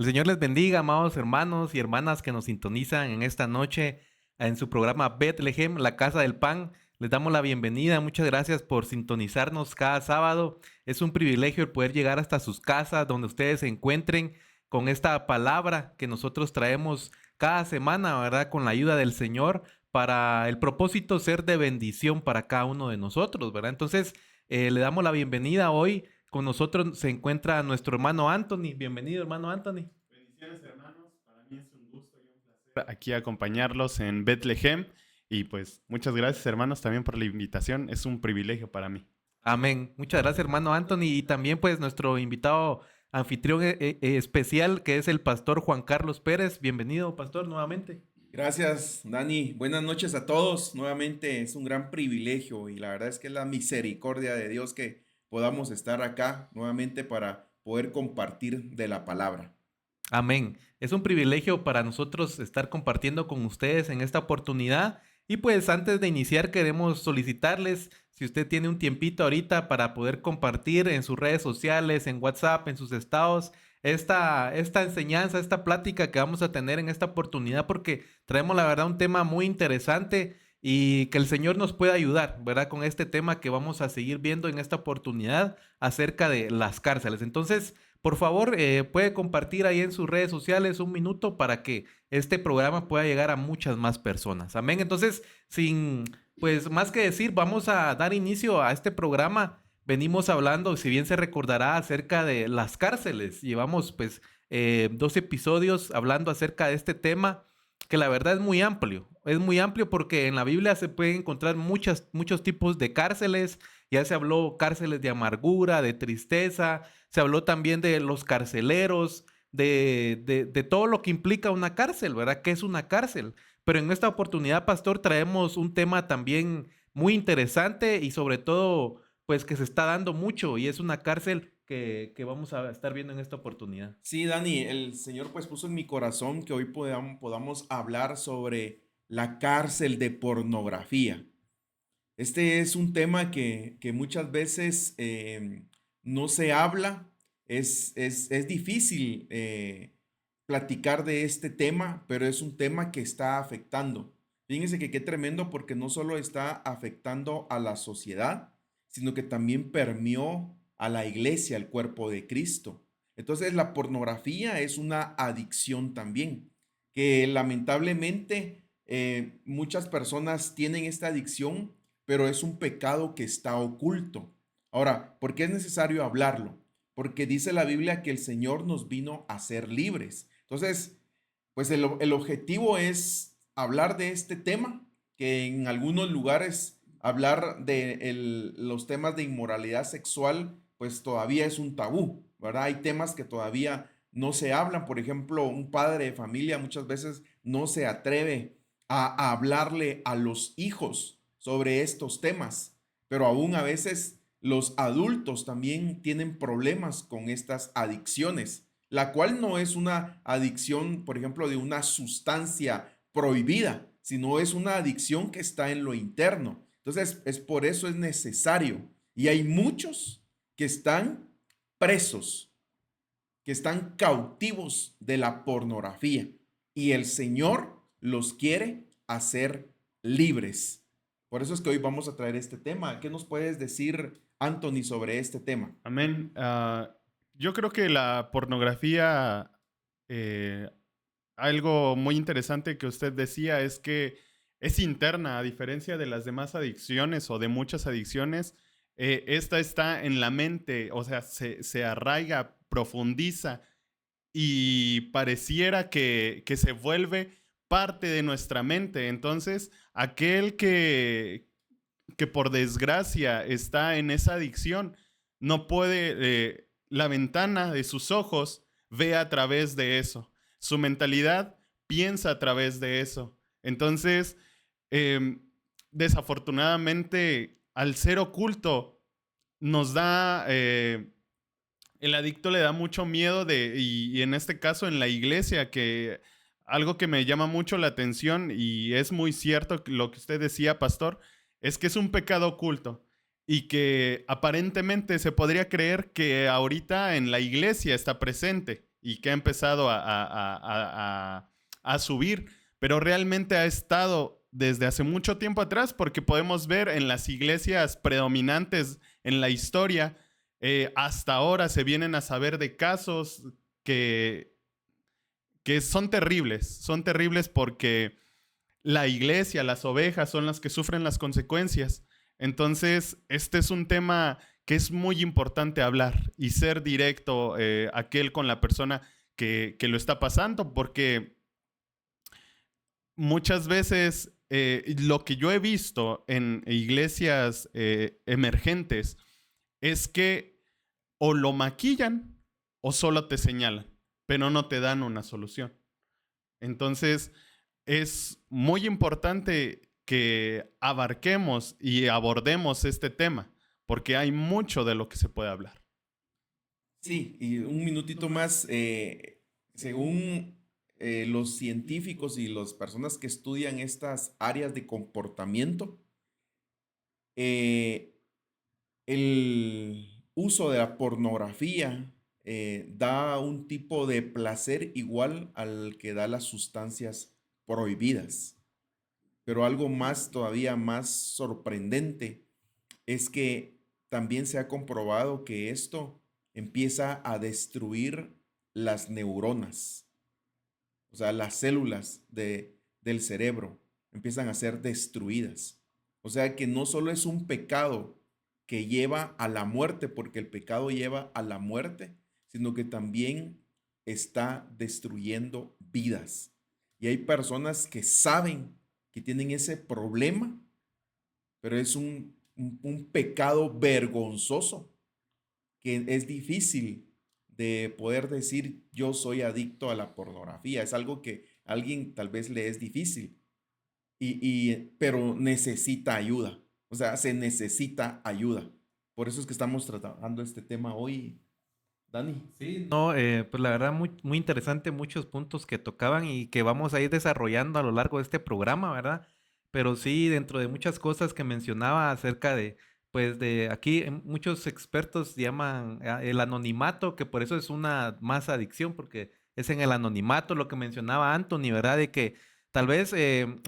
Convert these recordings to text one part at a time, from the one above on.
El Señor les bendiga, amados hermanos y hermanas que nos sintonizan en esta noche en su programa Bethlehem, la Casa del Pan. Les damos la bienvenida. Muchas gracias por sintonizarnos cada sábado. Es un privilegio el poder llegar hasta sus casas, donde ustedes se encuentren con esta palabra que nosotros traemos cada semana, ¿verdad? Con la ayuda del Señor, para el propósito ser de bendición para cada uno de nosotros, ¿verdad? Entonces, le damos la bienvenida hoy. Con nosotros se encuentra nuestro hermano Anthony. Bienvenido, hermano Anthony. Bendiciones, hermanos. Para mí es un gusto y un placer aquí acompañarlos en Bethlehem. Y pues muchas gracias, hermanos, también por la invitación. Es un privilegio para mí. Amén. Muchas gracias, hermano Anthony. Y también, pues, nuestro invitado anfitrión especial, que es el pastor Juan Carlos Pérez. Bienvenido, pastor, nuevamente. Gracias, Dani. Buenas noches a todos. Nuevamente es un gran privilegio y la verdad es que es la misericordia de Dios que podamos estar acá nuevamente para poder compartir de la palabra. Amén. Es un privilegio para nosotros estar compartiendo con ustedes en esta oportunidad. Y pues antes de iniciar queremos solicitarles, si usted tiene un tiempito ahorita para poder compartir en sus redes sociales, en WhatsApp, en sus estados, esta enseñanza, esta plática que vamos a tener en esta oportunidad, porque traemos la verdad un tema muy interesante y que el Señor nos pueda ayudar, ¿verdad? Con este tema que vamos a seguir viendo en esta oportunidad acerca de las cárceles. Entonces, por favor, puede compartir ahí en sus redes sociales un minuto para que este programa pueda llegar a muchas más personas. Amén. Entonces, sin pues más que decir, vamos a dar inicio a este programa. Venimos hablando, si bien se recordará, acerca de las cárceles. Llevamos pues 2 episodios hablando acerca de este tema que la verdad es muy amplio. Es muy amplio porque en la Biblia se pueden encontrar muchos tipos de cárceles. Ya se habló cárceles de amargura, de tristeza. Se habló también de los carceleros, de todo lo que implica una cárcel, ¿verdad? ¿Qué es una cárcel? Pero en esta oportunidad, pastor, traemos un tema también muy interesante y sobre todo, pues que se está dando mucho y es una cárcel que vamos a estar viendo en esta oportunidad. Sí, Dani, el Señor pues puso en mi corazón que hoy podamos hablar sobre la cárcel de pornografía. Este es un tema que muchas veces no se habla, es difícil platicar de este tema, pero es un tema que está afectando. Fíjense que qué tremendo porque no solo está afectando a la sociedad, sino que también permeó a la iglesia, al cuerpo de Cristo. Entonces la pornografía es una adicción también, que lamentablemente muchas personas tienen esta adicción, pero es un pecado que está oculto. Ahora, ¿por qué es necesario hablarlo? Porque dice la Biblia que el Señor nos vino a ser libres. Entonces, pues el objetivo es hablar de este tema, que en algunos lugares hablar de los temas de inmoralidad sexual, pues todavía es un tabú, ¿verdad? Hay temas que todavía no se hablan. Por ejemplo, un padre de familia muchas veces no se atreve a hablarle a los hijos sobre estos temas, pero aún a veces los adultos también tienen problemas con estas adicciones, la cual no es una adicción, por ejemplo, de una sustancia prohibida, sino es una adicción que está en lo interno. Entonces, es por eso es necesario. Y hay muchos que están presos, que están cautivos de la pornografía. Y el Señor los quiere hacer libres. Por eso es que hoy vamos a traer este tema. ¿Qué nos puedes decir, Anthony, sobre este tema? Amén. Yo creo que la pornografía, eh, algo muy interesante que usted decía es que es interna, a diferencia de las demás adicciones o de muchas adicciones. Esta está en la mente, o sea, se arraiga, profundiza y pareciera que se vuelve parte de nuestra mente. Entonces, aquel que por desgracia está en esa adicción, no puede, la ventana de sus ojos ve a través de eso. Su mentalidad piensa a través de eso. Entonces, eh, desafortunadamente, al ser oculto, nos da, el adicto le da mucho miedo y en este caso en la iglesia, que algo que me llama mucho la atención y es muy cierto lo que usted decía, pastor, es que es un pecado oculto y que aparentemente se podría creer que ahorita en la iglesia está presente y que ha empezado a subir, pero realmente ha estado desde hace mucho tiempo atrás, porque podemos ver en las iglesias predominantes en la historia, hasta ahora se vienen a saber de casos que, que son terribles porque la iglesia, las ovejas son las que sufren las consecuencias. Entonces, este es un tema que es muy importante hablar y ser directo, aquel con la persona que lo está pasando, porque muchas veces lo que yo he visto en iglesias emergentes es que o lo maquillan o solo te señalan, pero no te dan una solución. Entonces, es muy importante que abarquemos y abordemos este tema, porque hay mucho de lo que se puede hablar. Sí, y un minutito más, según los científicos y las personas que estudian estas áreas de comportamiento, eh, el uso de la pornografía da un tipo de placer igual al que da las sustancias prohibidas. Pero algo más, todavía más sorprendente, es que también se ha comprobado que esto empieza a destruir las neuronas, o sea, las células del cerebro empiezan a ser destruidas. O sea que no solo es un pecado que lleva a la muerte, porque el pecado lleva a la muerte, sino que también está destruyendo vidas. Y hay personas que saben que tienen ese problema, pero es un pecado vergonzoso que es difícil de poder decir yo soy adicto a la pornografía. Es algo que a alguien tal vez le es difícil, pero necesita ayuda. O sea, se necesita ayuda. Por eso es que estamos tratando este tema hoy, Dani. Sí, no, pues la verdad muy, muy interesante muchos puntos que tocaban y que vamos a ir desarrollando a lo largo de este programa, ¿verdad? Pero sí, dentro de muchas cosas que mencionaba acerca de, pues de aquí muchos expertos llaman el anonimato, que por eso es una más adicción, porque es en el anonimato lo que mencionaba Anthony, ¿verdad? De que tal vez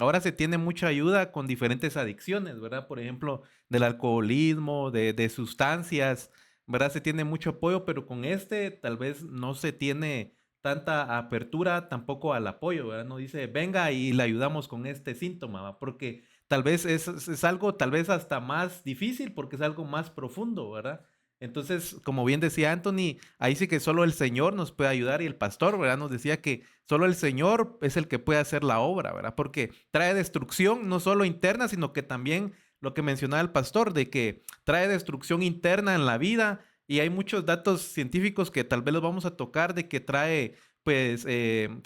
ahora se tiene mucha ayuda con diferentes adicciones, ¿verdad? Por ejemplo, del alcoholismo, de sustancias. ¿Verdad? Se tiene mucho apoyo, pero con este tal vez no se tiene tanta apertura tampoco al apoyo, ¿verdad? No dice, venga y le ayudamos con este síntoma, ¿va? Porque tal vez es algo tal vez hasta más difícil porque es algo más profundo, ¿verdad? Entonces, como bien decía Anthony, ahí sí que solo el Señor nos puede ayudar y el pastor, ¿verdad? Nos decía que solo el Señor es el que puede hacer la obra, ¿verdad? Porque trae destrucción no solo interna, sino que también lo que mencionaba el pastor, de que trae destrucción interna en la vida y hay muchos datos científicos que tal vez los vamos a tocar de que trae, pues,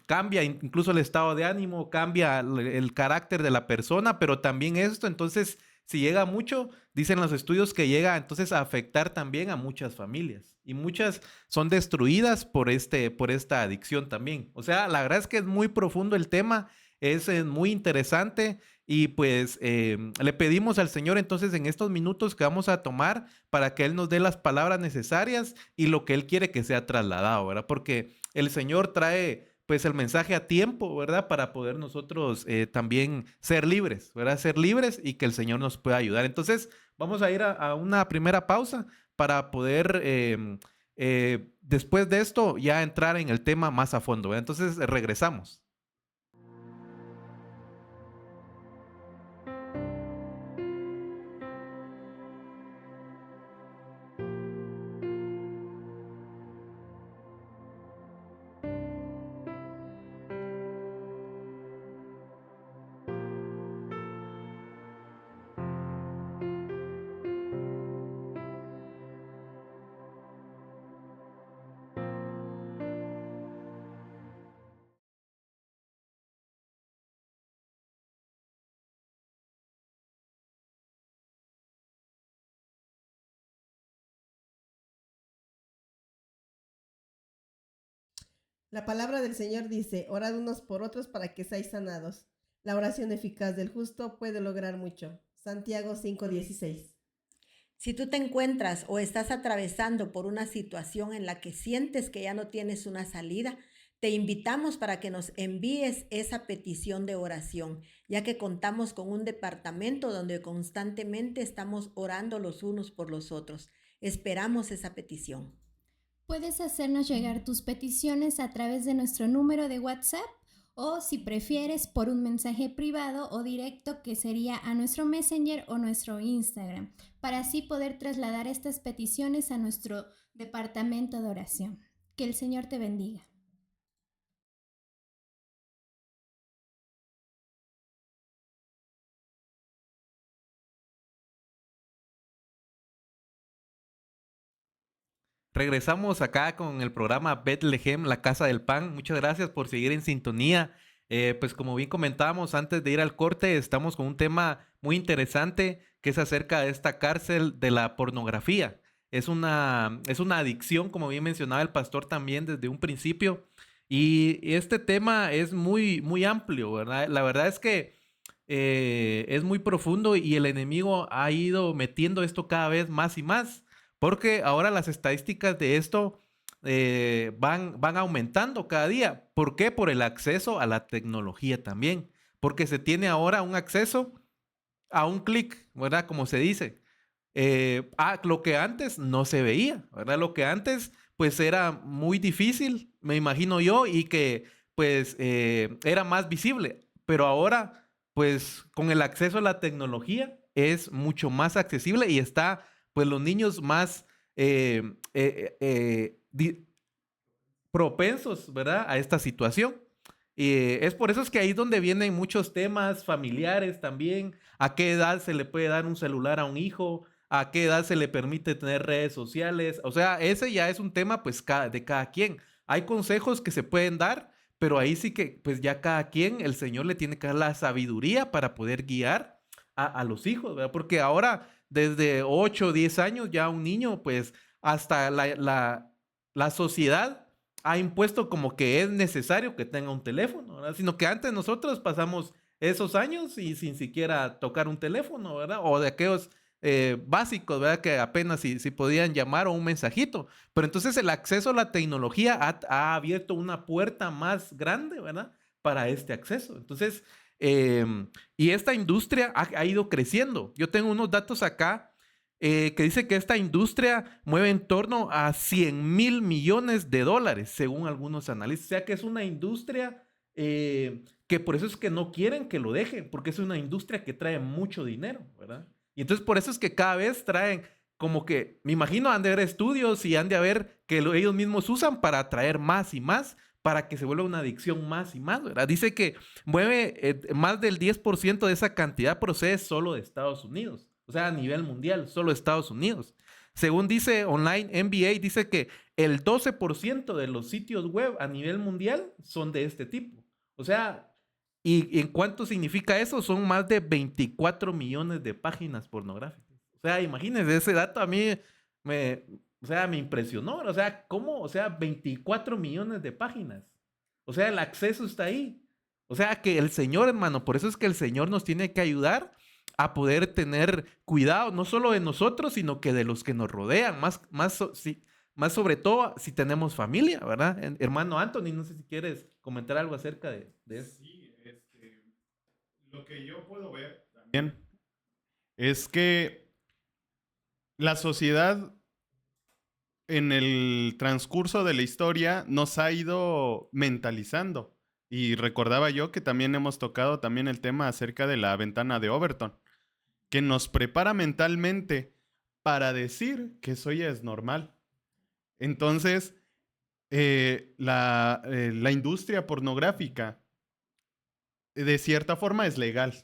cambia incluso el estado de ánimo, cambia el carácter de la persona, pero también esto, entonces, si llega mucho, dicen los estudios que llega entonces a afectar también a muchas familias y muchas son destruidas por esta adicción también. O sea, la verdad es que es muy profundo el tema, es muy interesante. Y pues le pedimos al Señor entonces en estos minutos que vamos a tomar para que Él nos dé las palabras necesarias y lo que Él quiere que sea trasladado, ¿verdad? Porque el Señor trae pues el mensaje a tiempo, ¿verdad? Para poder nosotros también ser libres, ¿verdad? Ser libres y que el Señor nos pueda ayudar. Entonces vamos a ir a una primera pausa para poder después de esto ya entrar en el tema más a fondo, ¿verdad? Entonces regresamos. La palabra del Señor dice, orad unos por otros para que seáis sanados. La oración eficaz del justo puede lograr mucho. Santiago 5:16. Si tú te encuentras o estás atravesando por una situación en la que sientes que ya no tienes una salida, te invitamos para que nos envíes esa petición de oración, ya que contamos con un departamento donde constantemente estamos orando los unos por los otros. Esperamos esa petición. Puedes hacernos llegar tus peticiones a través de nuestro número de WhatsApp o, si prefieres, por un mensaje privado o directo, que sería a nuestro Messenger o nuestro Instagram, para así poder trasladar estas peticiones a nuestro departamento de oración. Que el Señor te bendiga. Regresamos acá con el programa Bethlehem, la Casa del Pan. Muchas gracias por seguir en sintonía. Pues como bien comentábamos antes de ir al corte, estamos con un tema muy interesante que es acerca de esta cárcel de la pornografía. Es una adicción, como bien mencionaba el pastor también desde un principio. Y este tema es muy, muy amplio, ¿verdad? La verdad es que es muy profundo y el enemigo ha ido metiendo esto cada vez más y más. Porque ahora las estadísticas de esto van aumentando cada día. ¿Por qué? Por el acceso a la tecnología también. Porque se tiene ahora un acceso a un clic, ¿verdad? Como se dice. Lo que antes no se veía, ¿verdad? Lo que antes pues era muy difícil, me imagino yo, y que pues era más visible. Pero ahora pues con el acceso a la tecnología es mucho más accesible y está pues los niños más eh, eh, eh, di- propensos, ¿verdad? A esta situación. Es por eso es que ahí es donde vienen muchos temas familiares también. ¿A qué edad se le puede dar un celular a un hijo? ¿A qué edad se le permite tener redes sociales? O sea, ese ya es un tema pues de cada quien. Hay consejos que se pueden dar, pero ahí sí que pues ya cada quien, el Señor le tiene que dar la sabiduría para poder guiar a los hijos, ¿verdad? Porque ahora desde 8 o 10 años ya un niño pues hasta la sociedad ha impuesto como que es necesario que tenga un teléfono, ¿verdad? Sino que antes nosotros pasamos esos años y sin siquiera tocar un teléfono, ¿verdad? O de aquellos básicos, ¿verdad? Que apenas si podían llamar o un mensajito. Pero entonces el acceso a la tecnología ha abierto una puerta más grande, ¿verdad? Para este acceso. Entonces, y esta industria ha ido creciendo. Yo tengo unos datos acá que dice que esta industria mueve en torno a 100,000 millones de dólares, según algunos analistas. O sea que es una industria que por eso es que no quieren que lo dejen, porque es una industria que trae mucho dinero, ¿verdad? Y entonces por eso es que cada vez traen como que, me imagino, han de haber estudios y han de haber que ellos mismos usan para atraer más y más, para que se vuelva una adicción más y más, ¿verdad? Dice que mueve más del 10% de esa cantidad procede solo de Estados Unidos. O sea, a nivel mundial, solo Estados Unidos. Según dice Online NBA, dice que el 12% de los sitios web a nivel mundial son de este tipo. O sea, ¿y en cuánto significa eso? Son más de 24 millones de páginas pornográficas. O sea, imagínense, ese dato a mí me, o sea, me impresionó. O sea, ¿cómo? O sea, 24 millones de páginas. O sea, el acceso está ahí. O sea, que el Señor, hermano, por eso es que el Señor nos tiene que ayudar a poder tener cuidado, no solo de nosotros, sino que de los que nos rodean, más sobre todo si tenemos familia, ¿verdad? Hermano Anthony, no sé si quieres comentar algo acerca de eso. Sí, lo que yo puedo ver también es que la sociedad en el transcurso de la historia nos ha ido mentalizando. Y recordaba yo que también hemos tocado también el tema acerca de la ventana de Overton, que nos prepara mentalmente para decir que eso ya es normal. Entonces, la industria pornográfica, de cierta forma, es legal,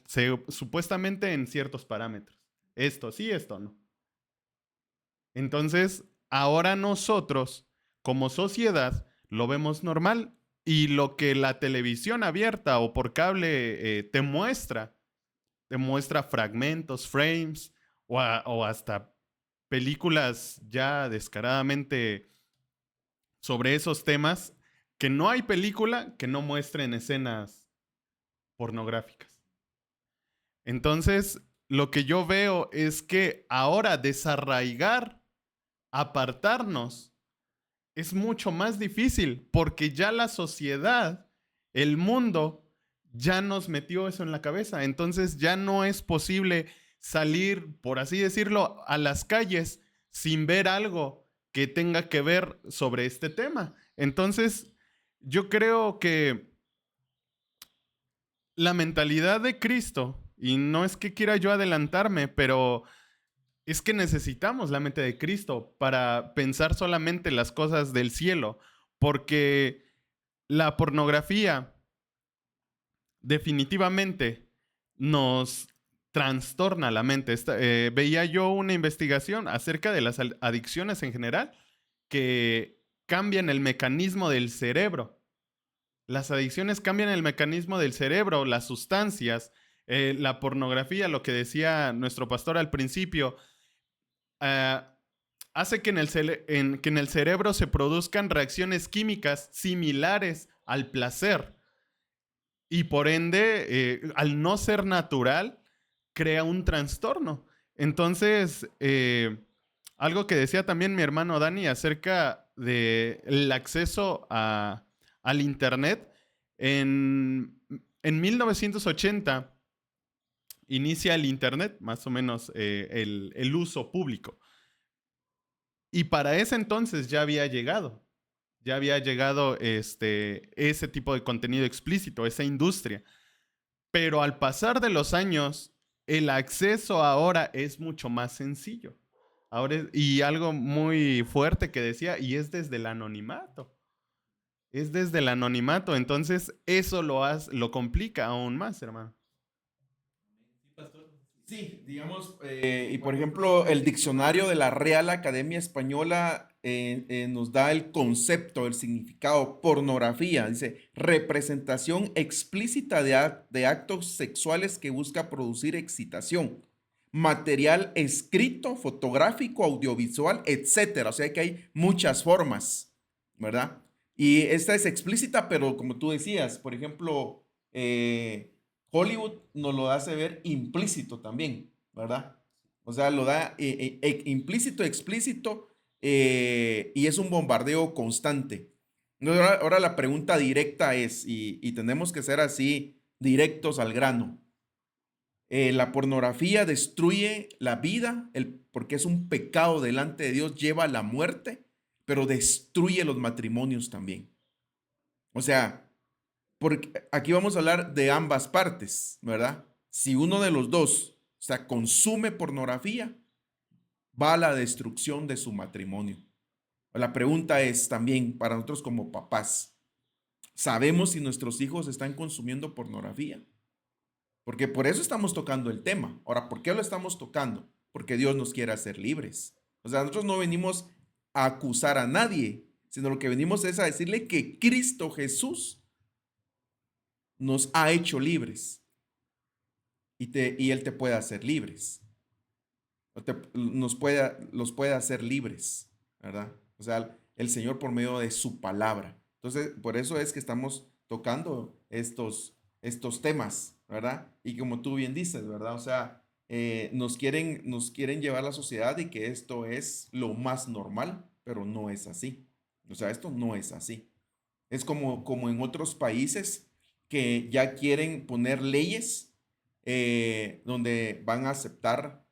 supuestamente en ciertos parámetros. Esto sí, esto no. Entonces, ahora nosotros, como sociedad, lo vemos normal y lo que la televisión abierta o por cable te muestra fragmentos, frames o hasta películas ya descaradamente sobre esos temas, que no hay película que no muestren escenas pornográficas. Entonces, lo que yo veo es que ahora desarraigar, apartarnos, es mucho más difícil porque ya la sociedad, el mundo, ya nos metió eso en la cabeza. Entonces ya no es posible salir, por así decirlo, a las calles sin ver algo que tenga que ver sobre este tema. Entonces, yo creo que la mentalidad de Cristo, y no es que quiera yo adelantarme, pero es que necesitamos la mente de Cristo para pensar solamente las cosas del cielo, porque la pornografía definitivamente nos trastorna la mente. Veía yo una investigación acerca de las adicciones en general que cambian el mecanismo del cerebro. Las adicciones cambian el mecanismo del cerebro, las sustancias, la pornografía, lo que decía nuestro pastor al principio, hace que que en el cerebro se produzcan reacciones químicas similares al placer. Y por ende, al no ser natural, crea un trastorno. Entonces, algo que decía también mi hermano Dani acerca del acceso al Internet, en 1980 inicia el Internet, más o menos el uso público. Y para ese entonces ya había llegado ese tipo de contenido explícito, esa industria. Pero al pasar de los años, el acceso ahora es mucho más sencillo. Y algo muy fuerte que decía, y es desde el anonimato. Es desde el anonimato, entonces eso lo complica aún más, hermano. Sí, digamos, y por ejemplo, el diccionario de la Real Academia Española nos da el concepto, el significado, pornografía. Dice, representación explícita de actos sexuales que busca producir excitación. Material escrito, fotográfico, audiovisual, etcétera. O sea que hay muchas formas, ¿verdad? Y esta es explícita, pero como tú decías, por ejemplo, Hollywood nos lo hace ver implícito también, ¿verdad? O sea, lo da implícito, explícito, y es un bombardeo constante. Ahora la pregunta directa es, y tenemos que ser así, directos al grano. La pornografía destruye la vida porque es un pecado delante de Dios, lleva a la muerte, pero destruye los matrimonios también. O sea, porque aquí vamos a hablar de ambas partes, ¿verdad? Si uno de los dos, o sea, consume pornografía, va a la destrucción de su matrimonio. La pregunta es también para nosotros como papás, ¿sabemos si nuestros hijos están consumiendo pornografía? Porque por eso estamos tocando el tema. Ahora, ¿por qué lo estamos tocando? Porque Dios nos quiere hacer libres. O sea, nosotros no venimos a acusar a nadie, sino lo que venimos es a decirle que Cristo Jesús nos ha hecho libres y Él te puede hacer libres. Los puede hacer libres, ¿verdad? O sea, el Señor por medio de su palabra. Entonces, por eso es que estamos tocando estos temas, ¿verdad? Y como tú bien dices, ¿verdad? O sea, nos quieren llevar a la sociedad y que esto es lo más normal, pero no es así. O sea, esto no es así. Es como en otros países que ya quieren poner leyes donde van a aceptar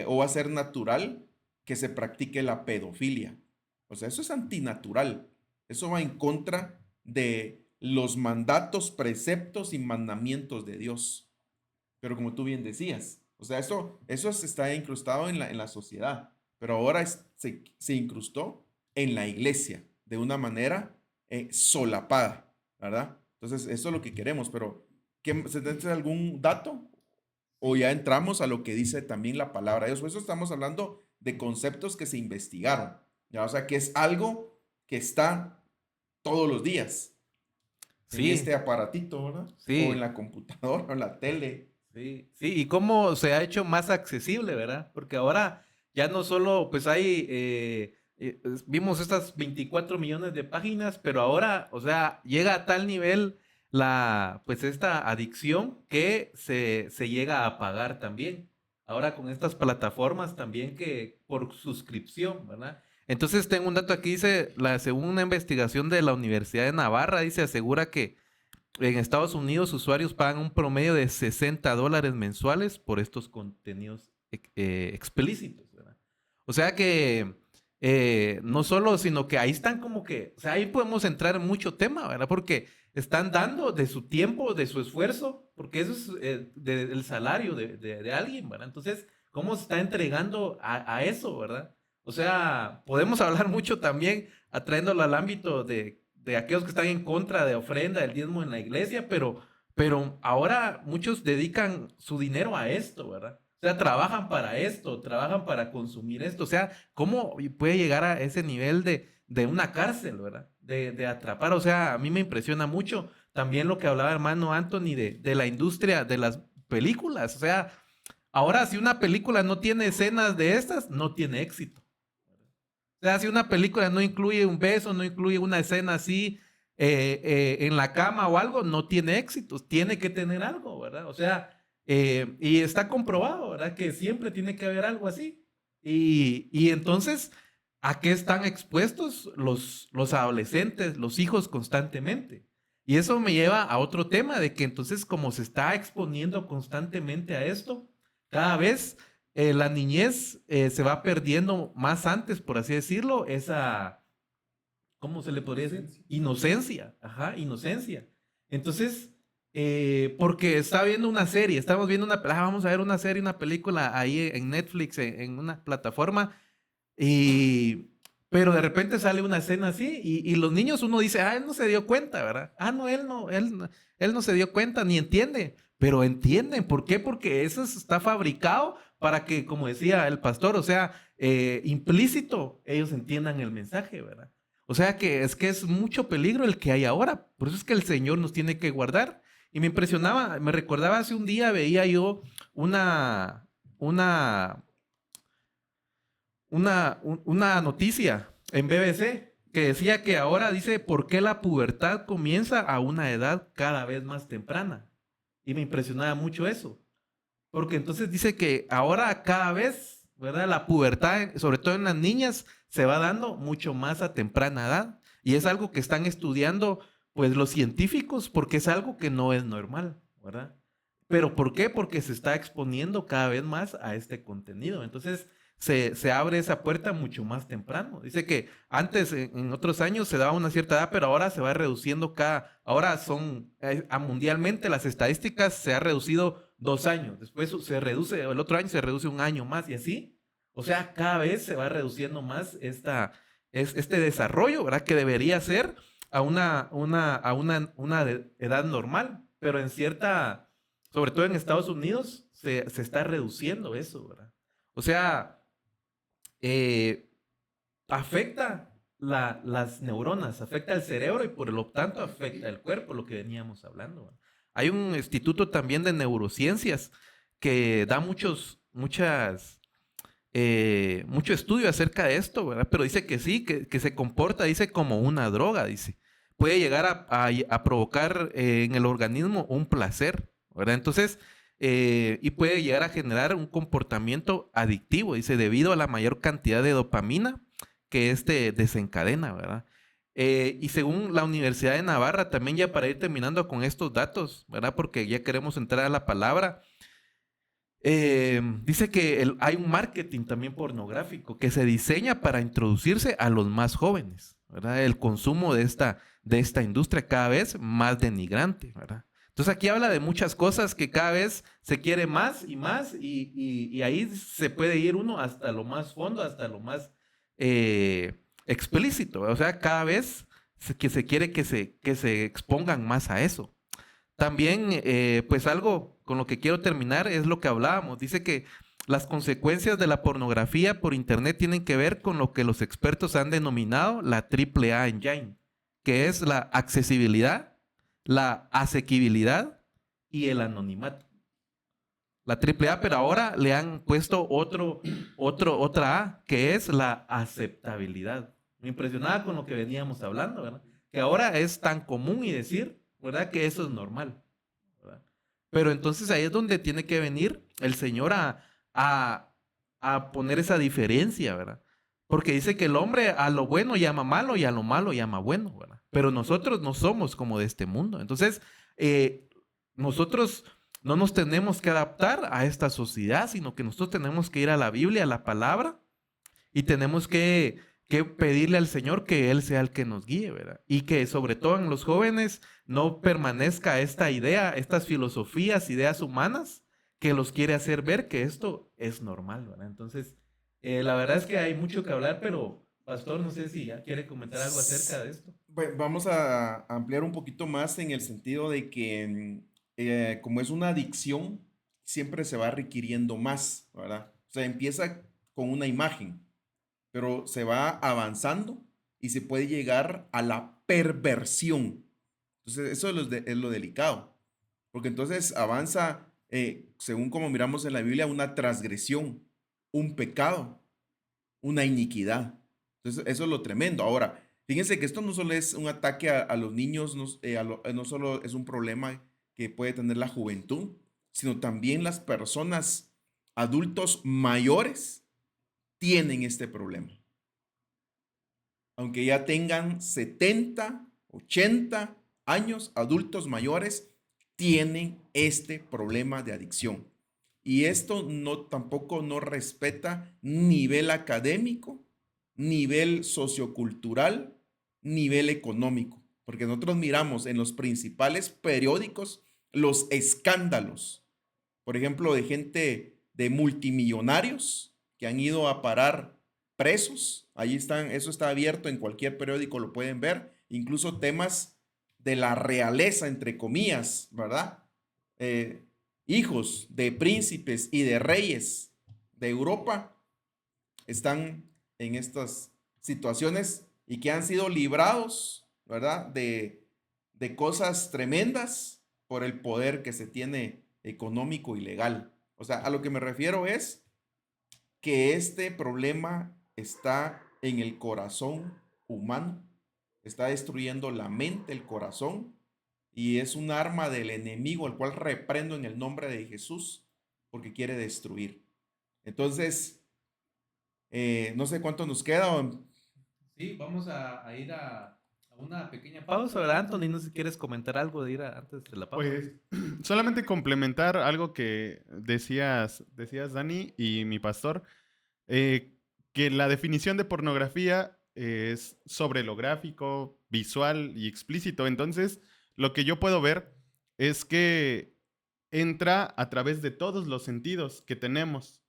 o va a ser natural que se practique la pedofilia. O sea, eso es antinatural. Eso va en contra de los mandatos, preceptos y mandamientos de Dios. Pero como tú bien decías, o sea, eso está incrustado en la sociedad, pero ahora se incrustó en la iglesia de una manera solapada, ¿verdad? Entonces, eso es lo que queremos, pero ¿se tiene algún dato? O ya entramos a lo que dice también la palabra de Dios. Por eso estamos hablando de conceptos que se investigaron, ¿ya? O sea, que es algo que está todos los días en Sí, este aparatito, ¿verdad? O en sí, la computadora o en la tele. sí, sí. Y cómo se ha hecho más accesible, ¿verdad? Porque ahora ya no solo, pues hay, vimos estas 24 millones de páginas, pero ahora, o sea, llega a tal nivel pues esta adicción que se llega a pagar también. ahora con estas plataformas también que por suscripción, ¿verdad? Entonces tengo un dato aquí, dice, según una investigación de la Universidad de Navarra, dice, asegura que en Estados Unidos usuarios pagan un promedio de $60 mensuales por estos contenidos explícitos, ¿verdad? O sea que no solo, sino que ahí están como que, o sea, ahí podemos entrar en mucho tema, ¿verdad? Porque están dando de su tiempo, de su esfuerzo, porque eso es el salario de alguien, ¿verdad? Entonces, ¿cómo se está entregando a eso, ¿verdad? O sea, podemos hablar mucho también, atrayéndolo al ámbito de aquellos que están en contra de ofrenda, del diezmo en la iglesia, pero ahora muchos dedican su dinero a esto, ¿verdad? O sea, trabajan para esto, trabajan para consumir esto. O sea, ¿cómo puede llegar a ese nivel de una cárcel, ¿verdad? De atrapar. O sea, a mí me impresiona mucho también lo que hablaba hermano Anthony de la industria de las películas. O sea, ahora si una película no tiene escenas de estas, no tiene éxito. O sea, si una película no incluye un beso, no incluye una escena así en la cama o algo, no tiene éxito. Tiene que tener algo, ¿verdad? O sea, y está comprobado, ¿verdad? Que siempre tiene que haber algo así. Y entonces, ¿a qué están expuestos los adolescentes, los hijos constantemente? Y eso me lleva a otro tema de que entonces como se está exponiendo constantemente a esto, cada vez la niñez se va perdiendo más antes, por así decirlo, esa, ¿cómo se le podría decir? Inocencia, ajá, inocencia. Entonces, porque está viendo una serie, estamos viendo vamos a ver una serie, una película ahí en Netflix, en una plataforma, pero de repente sale una escena así y los niños uno dice, él no se dio cuenta, ¿verdad? No, él no se dio cuenta ni entiende, pero entienden. ¿Por qué? Porque eso está fabricado para que, como decía el pastor, o sea, implícito, ellos entiendan el mensaje, ¿verdad? O sea que es mucho peligro el que hay ahora. Por eso es que el Señor nos tiene que guardar. Y me impresionaba, me recordaba hace un día, veía yo una, una, una noticia en BBC que decía que ahora dice, ¿por qué la pubertad comienza a una edad cada vez más temprana? Y me impresionaba mucho eso. Porque entonces dice que ahora cada vez, ¿verdad? La pubertad, sobre todo en las niñas, se va dando mucho más a temprana edad. Y es algo que están estudiando, pues, los científicos, porque es algo que no es normal, ¿verdad? ¿Pero por qué? Porque se está exponiendo cada vez más a este contenido. Entonces, se abre esa puerta mucho más temprano. Dice que antes, en otros años, se daba una cierta edad, pero ahora se va reduciendo ahora mundialmente las estadísticas se ha reducido 2 años. Después se reduce, el otro año se reduce un año más y así. O sea, cada vez se va reduciendo más este desarrollo, ¿verdad? Que debería ser a una edad normal, pero sobre todo en Estados Unidos, se está reduciendo eso, ¿verdad? O sea, afecta las neuronas, afecta el cerebro y por lo tanto afecta el cuerpo, lo que veníamos hablando, ¿verdad? Hay un instituto también de neurociencias que da mucho estudio acerca de esto, ¿verdad? Pero dice que sí, que se comporta, dice, como una droga, dice. Puede llegar a provocar en el organismo un placer, ¿verdad? Entonces, y puede llegar a generar un comportamiento adictivo, dice, debido a la mayor cantidad de dopamina que desencadena, ¿verdad? Y según la Universidad de Navarra, también ya para ir terminando con estos datos, ¿verdad? Porque ya queremos entrar a la palabra. Dice que hay un marketing también pornográfico que se diseña para introducirse a los más jóvenes, ¿verdad? El consumo de esta industria cada vez más denigrante, ¿verdad? Entonces aquí habla de muchas cosas que cada vez se quiere más y más y ahí se puede ir uno hasta lo más fondo, hasta lo más explícito. O sea, cada vez se quiere que se expongan más a eso. También, pues algo con lo que quiero terminar es lo que hablábamos. Dice que las consecuencias de la pornografía por internet tienen que ver con lo que los expertos han denominado la AAA engine, que es la accesibilidad, la asequibilidad y el anonimato. La AAA, pero ahora le han puesto otra A, que es la aceptabilidad. Me impresionaba con lo que veníamos hablando, ¿verdad? Que ahora es tan común y decir, ¿verdad? Que eso es normal, ¿verdad? Pero entonces ahí es donde tiene que venir el Señor a, a poner esa diferencia, ¿verdad? Porque dice que el hombre a lo bueno llama malo y a lo malo llama bueno, ¿verdad? Pero nosotros no somos como de este mundo. Entonces, nosotros no nos tenemos que adaptar a esta sociedad, sino que nosotros tenemos que ir a la Biblia, a la palabra, y tenemos que pedirle al Señor que Él sea el que nos guíe, ¿verdad? Y que sobre todo en los jóvenes no permanezca esta idea, estas filosofías, ideas humanas, que los quiere hacer ver que esto es normal, ¿verdad? Entonces, la verdad es que hay mucho que hablar, pero Pastor, no sé si ya quiere comentar algo acerca de esto. Vamos a ampliar un poquito más en el sentido de que como es una adicción, siempre se va requiriendo más, ¿verdad? O sea, empieza con una imagen, pero se va avanzando y se puede llegar a la perversión. Entonces, eso es lo delicado, porque entonces avanza, según como miramos en la Biblia, una transgresión, un pecado, una iniquidad. Entonces, eso es lo tremendo. Ahora, fíjense que esto no solo es un ataque a los niños, no, no solo es un problema que puede tener la juventud, sino también las personas adultos mayores tienen este problema. Aunque ya tengan 70, 80 años, adultos mayores tienen este problema de adicción. Y esto no tampoco no respeta nivel académico, nivel sociocultural, nivel económico, porque nosotros miramos en los principales periódicos los escándalos, por ejemplo, de gente de multimillonarios que han ido a parar presos. Ahí están, eso está abierto en cualquier periódico, lo pueden ver. Incluso temas de la realeza, entre comillas, ¿verdad? Hijos de príncipes y de reyes de Europa están en estas situaciones y que han sido librados, ¿verdad? De cosas tremendas por el poder que se tiene económico y legal. O sea, a lo que me refiero es que este problema está en el corazón humano, está destruyendo la mente, el corazón, y es un arma del enemigo, el cual reprendo en el nombre de Jesús, porque quiere destruir. Entonces, no sé cuánto nos queda. Sí, vamos a ir a una pequeña pausa, ¿verdad, Anthony? No sé si quieres comentar algo de ir antes de la pausa. Pues solamente complementar algo que decías Dani y mi pastor, que la definición de pornografía es sobre lo gráfico, visual y explícito. Entonces, lo que yo puedo ver es que entra a través de todos los sentidos que tenemos.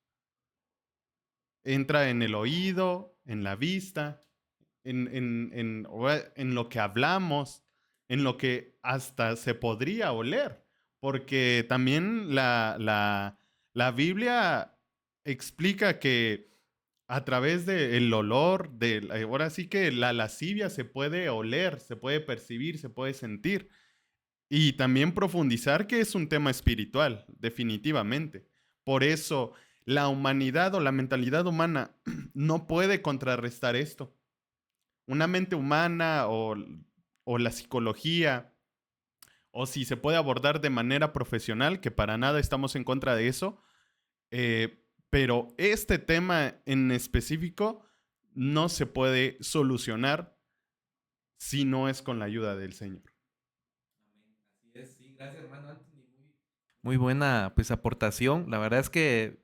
Entra en el oído, en la vista, en lo que hablamos, en lo que hasta se podría oler, porque también la Biblia explica que a través del olor, ahora sí que la lascivia se puede oler, se puede percibir, se puede sentir. Y también profundizar que es un tema espiritual, definitivamente. Por eso la humanidad o la mentalidad humana no puede contrarrestar esto. Una mente humana o la psicología, o si se puede abordar de manera profesional, que para nada estamos en contra de eso, pero este tema en específico no se puede solucionar si no es con la ayuda del Señor. Así es, sí, gracias, hermano Anthony. Muy buena, pues, aportación. La verdad es que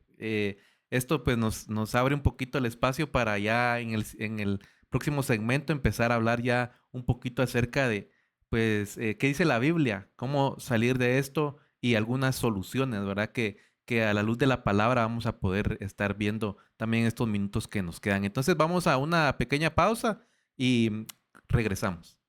esto, pues, nos abre un poquito el espacio para ya en el próximo segmento empezar a hablar ya un poquito acerca de, pues, qué dice la Biblia, cómo salir de esto y algunas soluciones, ¿verdad? Que a la luz de la palabra vamos a poder estar viendo también estos minutos que nos quedan. Entonces vamos a una pequeña pausa y regresamos.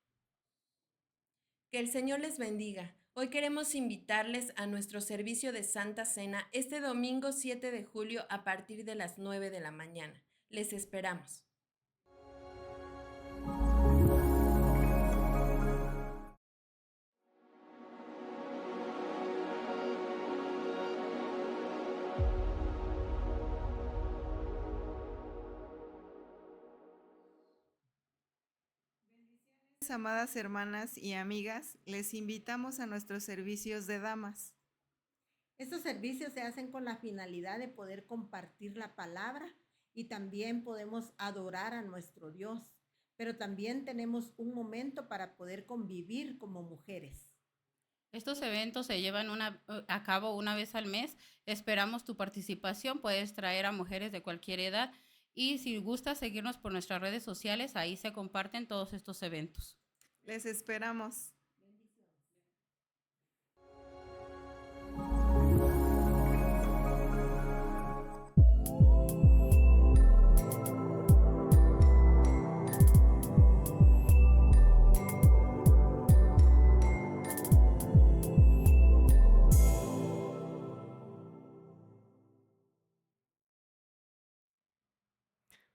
Que el Señor les bendiga. Hoy queremos invitarles a nuestro servicio de Santa Cena este domingo 7 de julio a partir de las 9 de la mañana. Les esperamos. Amadas hermanas y amigas, les invitamos a nuestros servicios de damas. Estos servicios se hacen con la finalidad de poder compartir la palabra y también podemos adorar a nuestro Dios, pero también tenemos un momento para poder convivir como mujeres. Estos eventos se llevan a cabo una vez al mes. Esperamos tu participación. Puedes traer a mujeres de cualquier edad y si gustas seguirnos por nuestras redes sociales, ahí se comparten todos estos eventos. Les esperamos.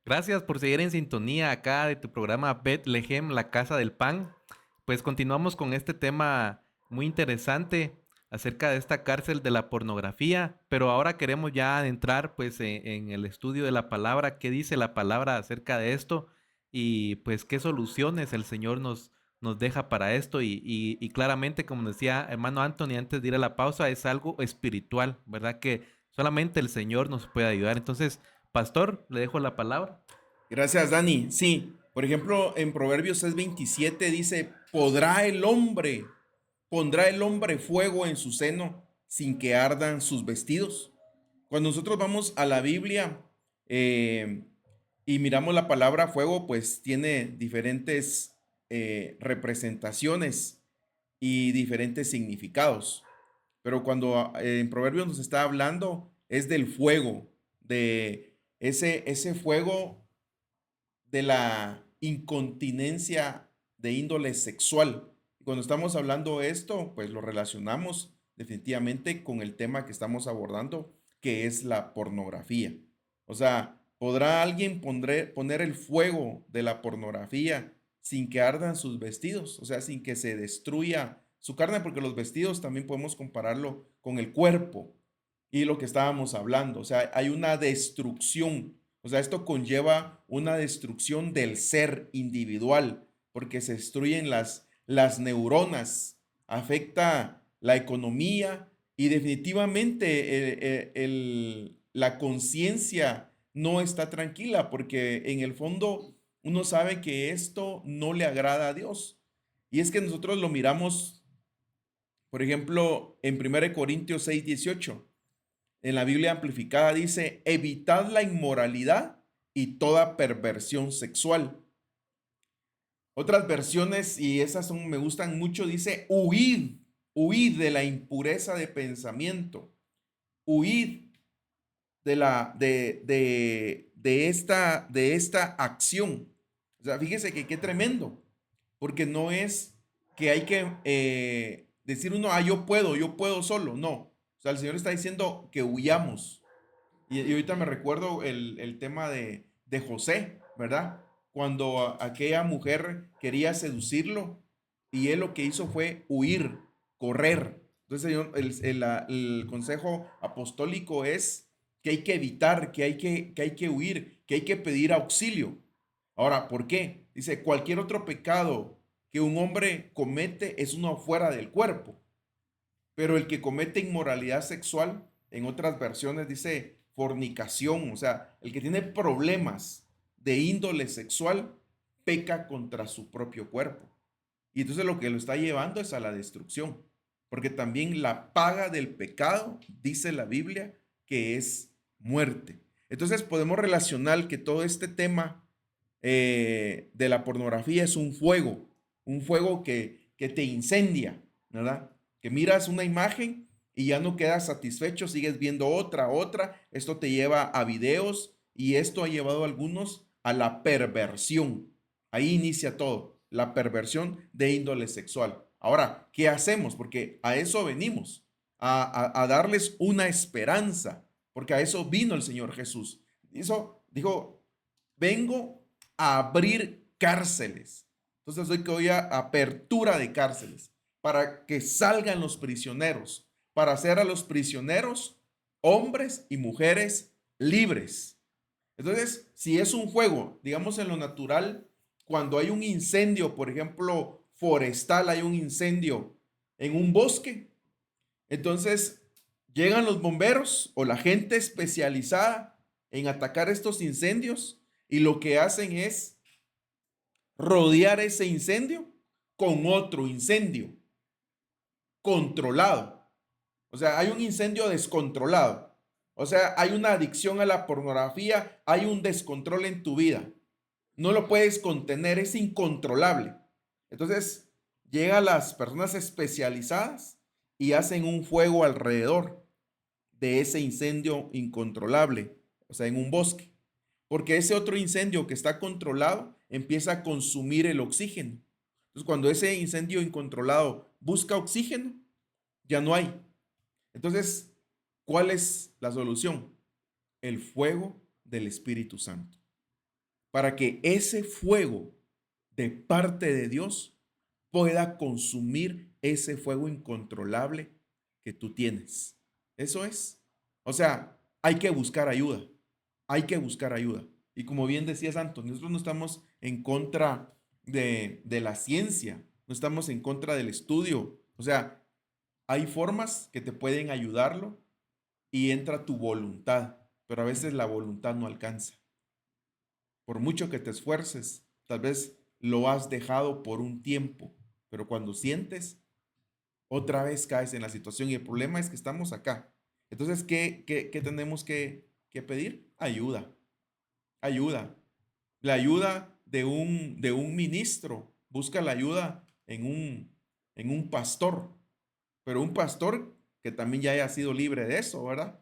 Gracias por seguir en sintonía acá de tu programa Bethlehem, la casa del pan. Pues continuamos con este tema muy interesante acerca de esta cárcel de la pornografía, pero ahora queremos ya entrar pues en el estudio de la palabra, qué dice la palabra acerca de esto y pues qué soluciones el Señor nos deja para esto y claramente, como decía hermano Anthony antes de ir a la pausa, es algo espiritual, ¿verdad? Que solamente el Señor nos puede ayudar. Entonces, pastor, le dejo la palabra. Gracias, Dani. Sí, por ejemplo, en Proverbios 6:27 dice, pondrá el hombre fuego en su seno sin que ardan sus vestidos. Cuando nosotros vamos a la Biblia y miramos la palabra fuego, pues tiene diferentes representaciones y diferentes significados. Pero cuando en Proverbios nos está hablando es del fuego, de ese fuego de la incontinencia de índole sexual. Cuando estamos hablando de esto, pues lo relacionamos definitivamente con el tema que estamos abordando, que es la pornografía. O sea, ¿podrá alguien poner el fuego de la pornografía sin que ardan sus vestidos? O sea, sin que se destruya su carne, porque los vestidos también podemos compararlo con el cuerpo y lo que estábamos hablando. O sea, hay una destrucción. O sea, esto conlleva una destrucción del ser individual, porque se destruyen las neuronas, afecta la economía y definitivamente la conciencia no está tranquila, porque en el fondo uno sabe que esto no le agrada a Dios. Y es que nosotros lo miramos, por ejemplo, en 1 Corintios 6:18. En la Biblia amplificada dice, evitad la inmoralidad y toda perversión sexual. Otras versiones, y esas me gustan mucho, dice, huid de la impureza de pensamiento, huid de esta acción. O sea, fíjese que qué tremendo, porque no es que hay que decir uno, yo puedo solo, no. O sea, el Señor está diciendo que huyamos. Y ahorita me recuerdo el tema de José, ¿verdad? Cuando aquella mujer quería seducirlo y él lo que hizo fue huir, correr. Entonces, el consejo apostólico es que hay que evitar, que hay que huir, que hay que pedir auxilio. Ahora, ¿por qué? Dice, cualquier otro pecado que un hombre comete es uno fuera del cuerpo. Pero el que comete inmoralidad sexual, en otras versiones dice fornicación, o sea, el que tiene problemas de índole sexual, peca contra su propio cuerpo. Y entonces lo que lo está llevando es a la destrucción, porque también la paga del pecado, dice la Biblia, que es muerte. Entonces podemos relacionar que todo este tema de la pornografía es un fuego que te incendia, ¿verdad? Que miras una imagen y ya no quedas satisfecho, sigues viendo otra. Esto te lleva a videos y esto ha llevado a algunos a la perversión. Ahí inicia todo, la perversión de índole sexual. Ahora, ¿qué hacemos? Porque a eso venimos, a darles una esperanza, porque a eso vino el Señor Jesús. Dijo, vengo a abrir cárceles. Entonces hoy que hoy a apertura de cárceles, para que salgan los prisioneros, para hacer a los prisioneros hombres y mujeres libres. Entonces, si es un fuego, digamos en lo natural, cuando hay un incendio, por ejemplo, forestal, hay un incendio en un bosque, entonces Llegan los bomberos o la gente especializada en atacar estos incendios y lo que hacen es rodear ese incendio con otro incendio controlado. O sea, hay un incendio descontrolado. O sea, hay una adicción a la pornografía, hay un descontrol en tu vida. No lo puedes contener, es incontrolable. Entonces, llegan las personas especializadas y hacen un fuego alrededor de ese incendio incontrolable, o sea, en un bosque. Porque ese otro incendio que está controlado empieza a consumir el oxígeno. Entonces, cuando ese incendio incontrolado busca oxígeno, ya no hay. Entonces, ¿cuál es la solución? El fuego del Espíritu Santo. Para que ese fuego de parte de Dios pueda consumir ese fuego incontrolable que tú tienes. Eso es. O sea, hay que buscar ayuda. Hay que buscar ayuda. Y como bien decía Santos, nosotros no estamos en contra de la ciencia, no estamos en contra del estudio. O sea, hay formas que te pueden ayudarlo y entra tu voluntad, pero a veces la voluntad no alcanza. Por mucho que te esfuerces, tal vez lo has dejado por un tiempo, pero cuando sientes, otra vez caes en la situación y el problema es que estamos acá. Entonces, ¿qué tenemos que pedir? Ayuda, ayuda. La ayuda de un ministro. Busca la ayuda en un pastor, pero un pastor que también ya haya sido libre de eso, ¿verdad?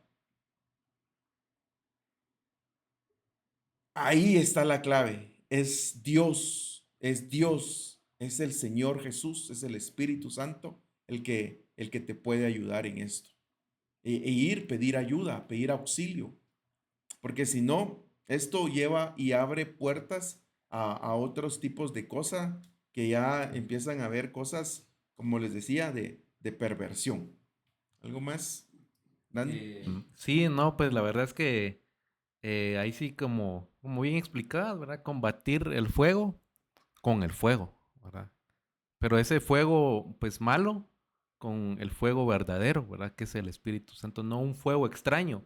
Ahí está la clave. Es Dios, es el Señor Jesús, es el Espíritu Santo el que te puede ayudar en esto. Pedir ayuda, pedir auxilio. Porque si no, esto lleva y abre puertas a otros tipos de cosas que ya empiezan a ver cosas, como les decía, de perversión. ¿Algo más, Dani? Sí, no, pues la verdad es que ahí sí como bien explicado, ¿verdad? Combatir el fuego con el fuego, ¿verdad? Pero ese fuego, pues malo, con el fuego verdadero, ¿verdad? Que es el Espíritu Santo, no un fuego extraño.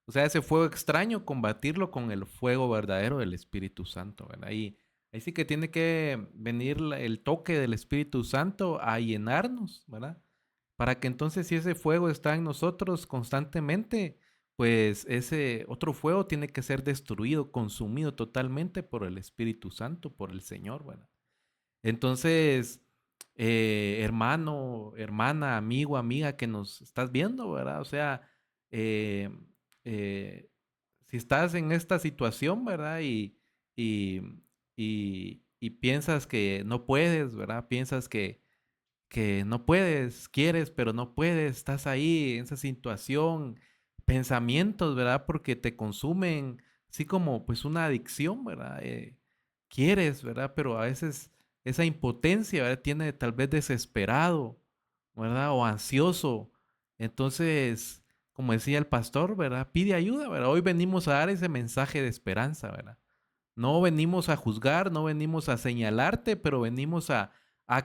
O sea, ese fuego extraño, combatirlo con el fuego verdadero del Espíritu Santo, ¿verdad? Ahí sí que tiene que venir el toque del Espíritu Santo a llenarnos, ¿verdad? Para que entonces si ese fuego está en nosotros constantemente, pues ese otro fuego tiene que ser destruido, consumido totalmente por el Espíritu Santo, por el Señor, ¿verdad? Entonces, hermano, hermana, amigo, amiga que nos estás viendo, ¿verdad? O sea, eh, eh, si estás en esta situación, ¿verdad? Y, y piensas que no puedes, ¿verdad? Piensas que no puedes, quieres, pero no puedes, estás ahí en esa situación, pensamientos, ¿verdad? Porque te consumen, así como pues una adicción, ¿verdad? Quieres, ¿verdad? Pero a veces esa impotencia, ¿verdad? Tiene tal vez desesperado, ¿verdad? O ansioso. Entonces, como decía el pastor, ¿verdad? Pide ayuda, ¿verdad? Hoy venimos a dar ese mensaje de esperanza, ¿verdad? No venimos a juzgar, no venimos a señalarte, pero venimos a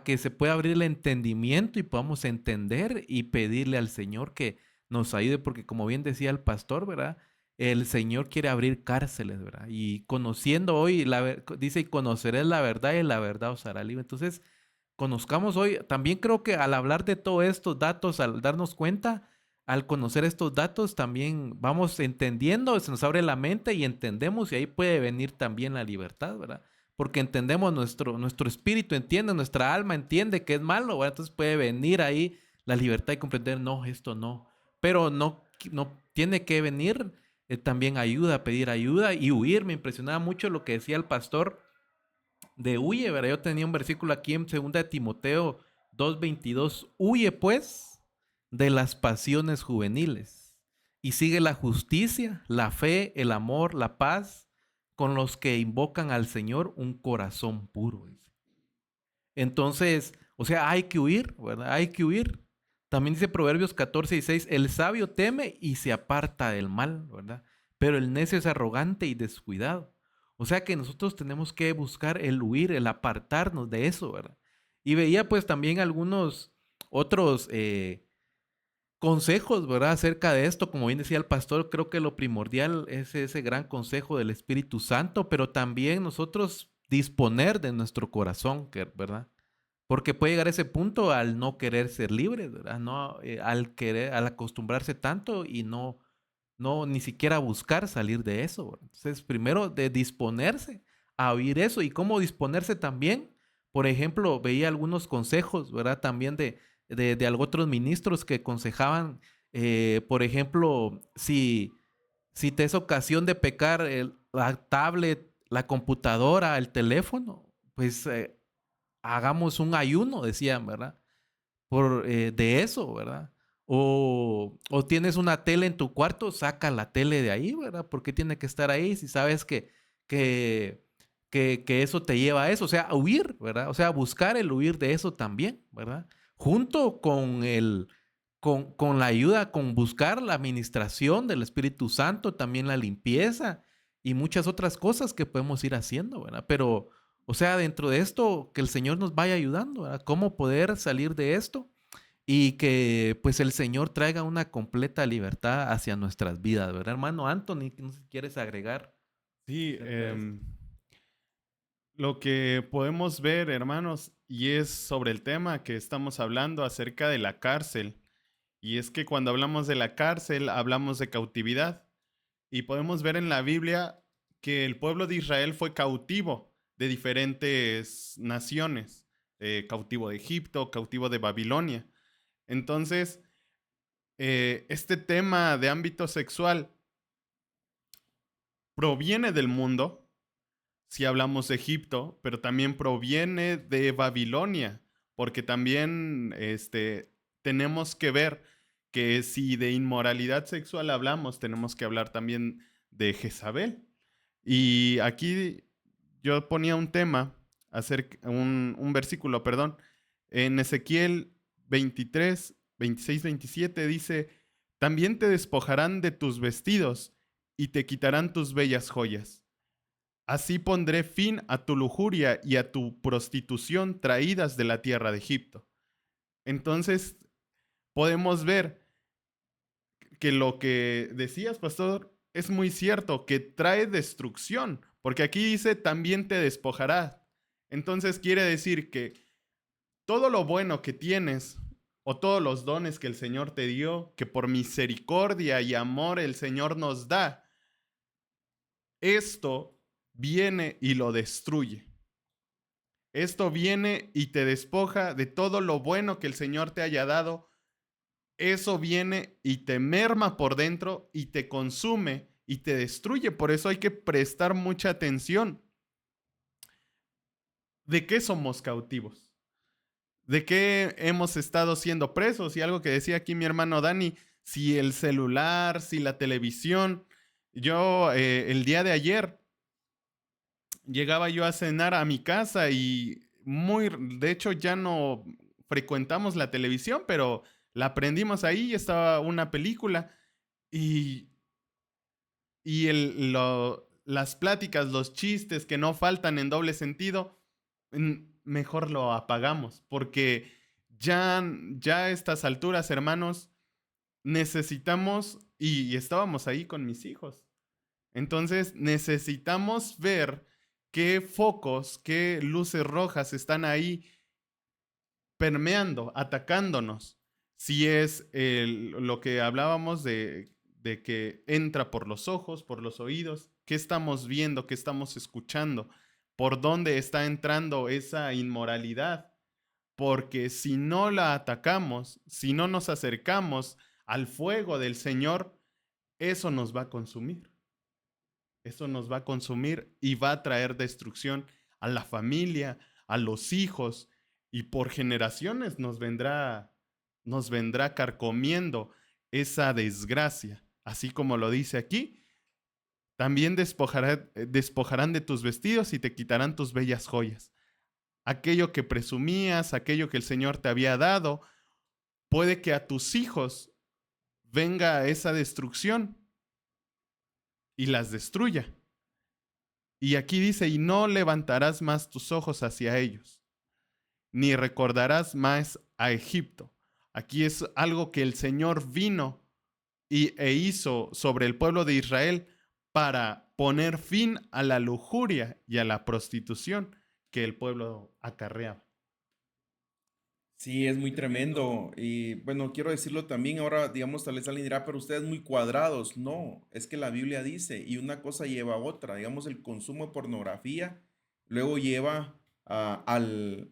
que se pueda abrir el entendimiento y podamos entender y pedirle al Señor que nos ayude, porque como bien decía el pastor, ¿verdad? El Señor quiere abrir cárceles, ¿verdad? Y conociendo hoy, dice, y conoceréis la verdad y la verdad os hará libre. Entonces, conozcamos hoy, también creo que al hablar de todos estos datos, al darnos cuenta, al conocer estos datos, también vamos entendiendo, se nos abre la mente y entendemos y ahí puede venir también la libertad, ¿verdad? Porque entendemos, nuestro espíritu entiende, nuestra alma entiende que es malo, ¿verdad? Entonces puede venir ahí la libertad y comprender, no, esto no. Pero no tiene que venir también ayuda, pedir ayuda y huir. Me impresionaba mucho lo que decía el pastor de huye, ¿verdad? Yo tenía un versículo aquí en 2 de Timoteo 2:22. Huye pues de las pasiones juveniles y sigue la justicia, la fe, el amor, la paz con los que invocan al Señor un corazón puro. Entonces, o sea, hay que huir, ¿verdad? Hay que huir. También dice Proverbios 14:6, el sabio teme y se aparta del mal, ¿verdad? Pero el necio es arrogante y descuidado. O sea que nosotros tenemos que buscar el huir, el apartarnos de eso, ¿verdad? Y veía pues también algunos otros consejos, ¿verdad? Acerca de esto, como bien decía el pastor, creo que lo primordial es ese gran consejo del Espíritu Santo, pero también nosotros disponer de nuestro corazón, ¿verdad? Porque puede llegar a ese punto al no querer ser libre, ¿verdad? No, al acostumbrarse tanto y no ni siquiera buscar salir de eso, ¿verdad? Entonces, primero de disponerse a oír eso y cómo disponerse también. Por ejemplo, veía algunos consejos, ¿verdad? También de otros ministros que aconsejaban, por ejemplo, si te es ocasión de pecar la tablet, la computadora, el teléfono, pues hagamos un ayuno, decían, ¿verdad? De eso, ¿verdad? O tienes una tele en tu cuarto, saca la tele de ahí, ¿verdad? ¿Por qué tiene que estar ahí si sabes que, que eso te lleva a eso? O sea, a huir, ¿verdad? O sea, buscar el huir de eso también, ¿verdad? Junto con la ayuda, con buscar la administración del Espíritu Santo, también la limpieza y muchas otras cosas que podemos ir haciendo, ¿verdad? Pero, o sea, dentro de esto, que el Señor nos vaya ayudando, ¿verdad? Cómo poder salir de esto y que pues el Señor traiga una completa libertad hacia nuestras vidas, ¿verdad, hermano Anthony? No sé si quieres agregar. Sí, acerca de esto. lo que podemos ver, hermanos, y es sobre el tema que estamos hablando acerca de la cárcel. Y es que cuando hablamos de la cárcel, hablamos de cautividad. Y podemos ver en la Biblia que el pueblo de Israel fue cautivo de diferentes naciones, cautivo de Egipto, cautivo de Babilonia. Entonces, este tema de ámbito sexual proviene del mundo, si hablamos de Egipto, pero también proviene de Babilonia, porque también tenemos que ver que si de inmoralidad sexual hablamos, tenemos que hablar también de Jezabel. Y aquí yo ponía un tema, un versículo, perdón, en Ezequiel 23, 26, 27 dice, también te despojarán de tus vestidos y te quitarán tus bellas joyas. Así pondré fin a tu lujuria y a tu prostitución traídas de la tierra de Egipto. Entonces, podemos ver que lo que decías, pastor, es muy cierto, que trae destrucción, porque aquí dice, también te despojará. Entonces quiere decir que todo lo bueno que tienes o todos los dones que el Señor te dio, que por misericordia y amor el Señor nos da, esto viene y lo destruye. Esto viene y te despoja de todo lo bueno que el Señor te haya dado. Eso viene y te merma por dentro y te consume y te destruye. Por eso hay que prestar mucha atención. ¿De qué somos cautivos? ¿De qué hemos estado siendo presos? Y algo que decía aquí mi hermano Dani, si el celular, si la televisión. Yo el día de ayer llegaba yo a cenar a mi casa y de hecho ya no frecuentamos la televisión, pero la prendimos ahí y estaba una película y, las pláticas, los chistes que no faltan en doble sentido, mejor lo apagamos porque ya a estas alturas, hermanos, necesitamos, y estábamos ahí con mis hijos, entonces necesitamos ver qué focos, qué luces rojas están ahí permeando, atacándonos. Si es lo que hablábamos de que entra por los ojos, por los oídos, qué estamos viendo, qué estamos escuchando, por dónde está entrando esa inmoralidad. Porque si no la atacamos, si no nos acercamos al fuego del Señor, eso nos va a consumir. Eso nos va a consumir y va a traer destrucción a la familia, a los hijos, y por generaciones nos vendrá carcomiendo esa desgracia. Así como lo dice aquí, también despojarán de tus vestidos y te quitarán tus bellas joyas. Aquello que presumías, aquello que el Señor te había dado, puede que a tus hijos venga esa destrucción y las destruya. Y aquí dice, y no levantarás más tus ojos hacia ellos, ni recordarás más a Egipto. Aquí es algo que el Señor vino e hizo sobre el pueblo de Israel para poner fin a la lujuria y a la prostitución que el pueblo acarreaba. Sí, es muy tremendo. Y bueno, quiero decirlo también, ahora digamos, tal vez alguien dirá, pero ustedes muy cuadrados. No, es que la Biblia dice, y una cosa lleva a otra. Digamos, el consumo de pornografía luego lleva al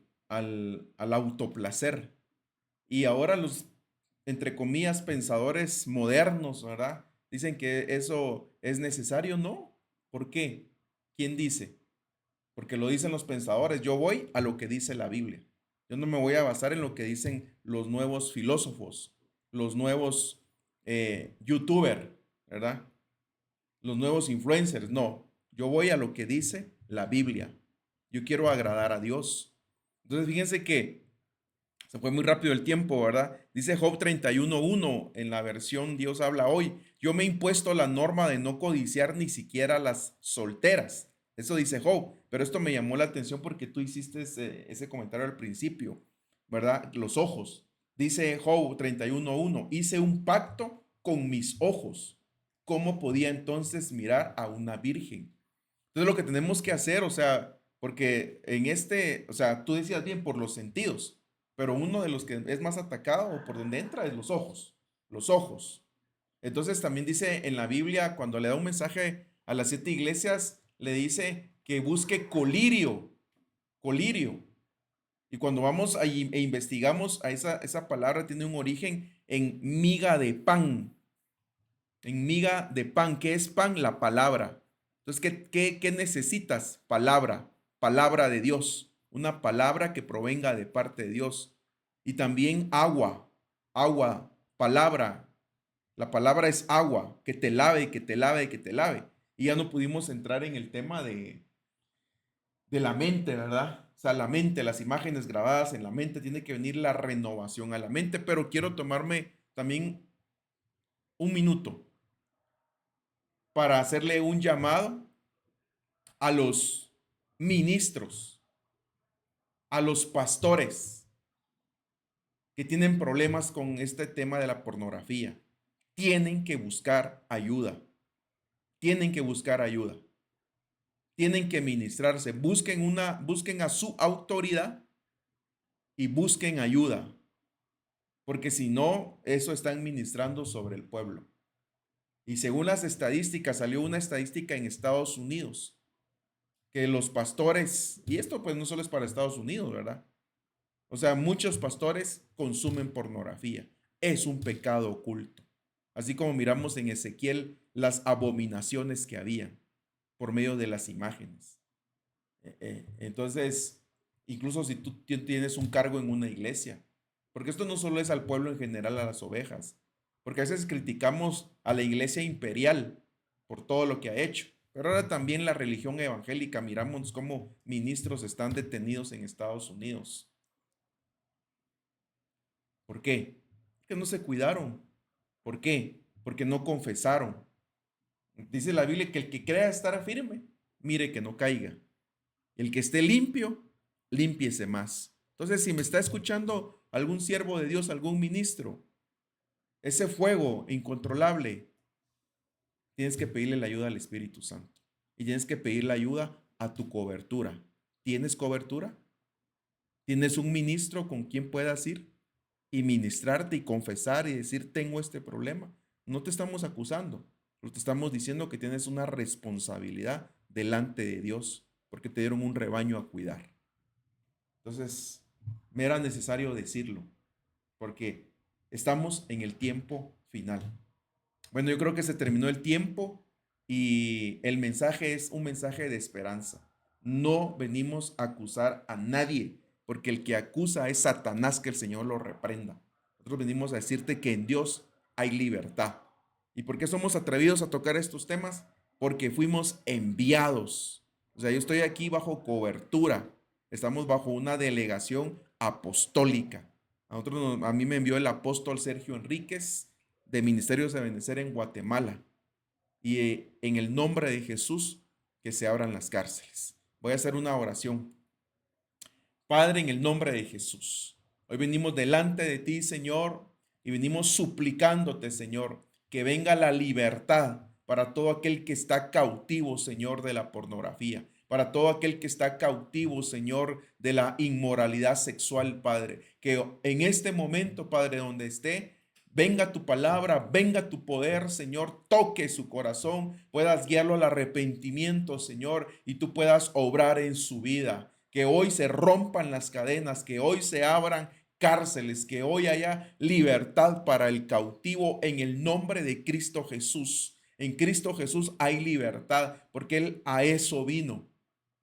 autoplacer. Y ahora los, entre comillas, pensadores modernos, ¿verdad? Dicen que eso es necesario, ¿no? ¿Por qué? ¿Quién dice? Porque lo dicen los pensadores. Yo voy a lo que dice la Biblia. Yo no me voy a basar en lo que dicen los nuevos filósofos, los nuevos youtubers, ¿verdad? Los nuevos influencers. No, yo voy a lo que dice la Biblia. Yo quiero agradar a Dios. Entonces, fíjense que se fue muy rápido el tiempo, ¿verdad? Dice Job 31:1 en la versión Dios habla hoy. Yo me he impuesto la norma de no codiciar ni siquiera las solteras. Eso dice Job, pero esto me llamó la atención porque tú hiciste ese comentario al principio, ¿verdad? Los ojos. Dice Job 31:1, hice un pacto con mis ojos. ¿Cómo podía entonces mirar a una virgen? Entonces lo que tenemos que hacer, o sea, porque en o sea, tú decías bien por los sentidos, pero uno de los que es más atacado o por donde entra es los ojos, los ojos. Entonces también dice en la Biblia, cuando le da un mensaje a las 7 iglesias, le dice que busque colirio, colirio. Y cuando vamos ahí e investigamos a esa palabra, tiene un origen en miga de pan. En miga de pan. ¿Qué es pan? La palabra. Entonces, ¿qué necesitas? Palabra, palabra de Dios. Una palabra que provenga de parte de Dios. Y también agua, agua, palabra. La palabra es agua, que te lave, que te lave, que te lave. Y ya no pudimos entrar en el tema de la mente, ¿verdad? O sea, la mente, las imágenes grabadas en la mente, tiene que venir la renovación a la mente, pero quiero tomarme también un minuto para hacerle un llamado a los ministros, a los pastores que tienen problemas con este tema de la pornografía. Tienen que buscar ayuda. Tienen que buscar ayuda. Tienen que ministrarse. Busquen a su autoridad y busquen ayuda. Porque si no, eso están ministrando sobre el pueblo. Y según las estadísticas, salió una estadística en Estados Unidos, que los pastores, y esto pues no solo es para Estados Unidos, ¿verdad? O sea, muchos pastores consumen pornografía. Es un pecado oculto. Así como miramos en Ezequiel las abominaciones que había por medio de las imágenes. Entonces, incluso si tú tienes un cargo en una iglesia, porque esto no solo es al pueblo en general, a las ovejas, porque a veces criticamos a la iglesia imperial por todo lo que ha hecho, pero ahora también la religión evangélica, miramos cómo ministros están detenidos en Estados Unidos. ¿Por qué? Porque no se cuidaron. ¿Por qué? Porque no confesaron. Dice la Biblia que el que crea estar firme, mire que no caiga. El que esté limpio, límpiese más. Entonces, si me está escuchando algún siervo de Dios, algún ministro, ese fuego incontrolable, tienes que pedirle la ayuda al Espíritu Santo. Y tienes que pedir la ayuda a tu cobertura. ¿Tienes cobertura? ¿Tienes un ministro con quien puedas ir y ministrarte y confesar y decir, tengo este problema? No te estamos acusando, pero te estamos diciendo que tienes una responsabilidad delante de Dios, porque te dieron un rebaño a cuidar. Entonces, me era necesario decirlo, porque estamos en el tiempo final. Bueno, yo creo que se terminó el tiempo y el mensaje es un mensaje de esperanza. No venimos a acusar a nadie, porque el que acusa es Satanás, que el Señor lo reprenda. Nosotros venimos a decirte que en Dios hay libertad. ¿Y por qué somos atrevidos a tocar estos temas? Porque fuimos enviados. O sea, yo estoy aquí bajo cobertura. Estamos bajo una delegación apostólica. A mí me envió el apóstol Sergio Enríquez de Ministerios de Benecer en Guatemala. Y en el nombre de Jesús, que se abran las cárceles. Voy a hacer una oración. Padre, en el nombre de Jesús, Hoy venimos delante de ti, Señor, y venimos suplicándote, Señor, que venga la libertad para todo aquel que está cautivo, Señor, de la pornografía, para todo aquel que está cautivo, Señor, de la inmoralidad sexual, Padre. Que en este momento, Padre, donde esté, venga tu palabra, venga tu poder, Señor, toque su corazón, puedas guiarlo al arrepentimiento, Señor, y tú puedas obrar en su vida. Que hoy se rompan las cadenas, que hoy se abran cárceles, que hoy haya libertad para el cautivo en el nombre de Cristo Jesús. En Cristo Jesús hay libertad, porque Él a eso vino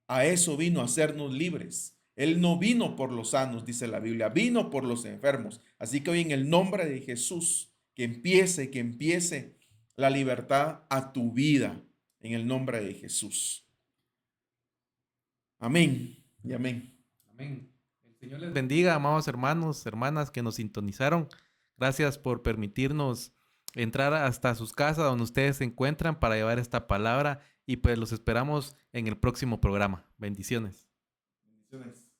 a hacernos libres. Él no vino por los sanos, dice la Biblia, vino por los enfermos. Así que hoy en el nombre de Jesús, que empiece la libertad a tu vida, en el nombre de Jesús. Amén y amén. Amén. El Señor les bendiga, amados hermanos, hermanas que nos sintonizaron. Gracias por permitirnos entrar hasta sus casas donde ustedes se encuentran para llevar esta palabra y pues los esperamos en el próximo programa. Bendiciones. Bendiciones.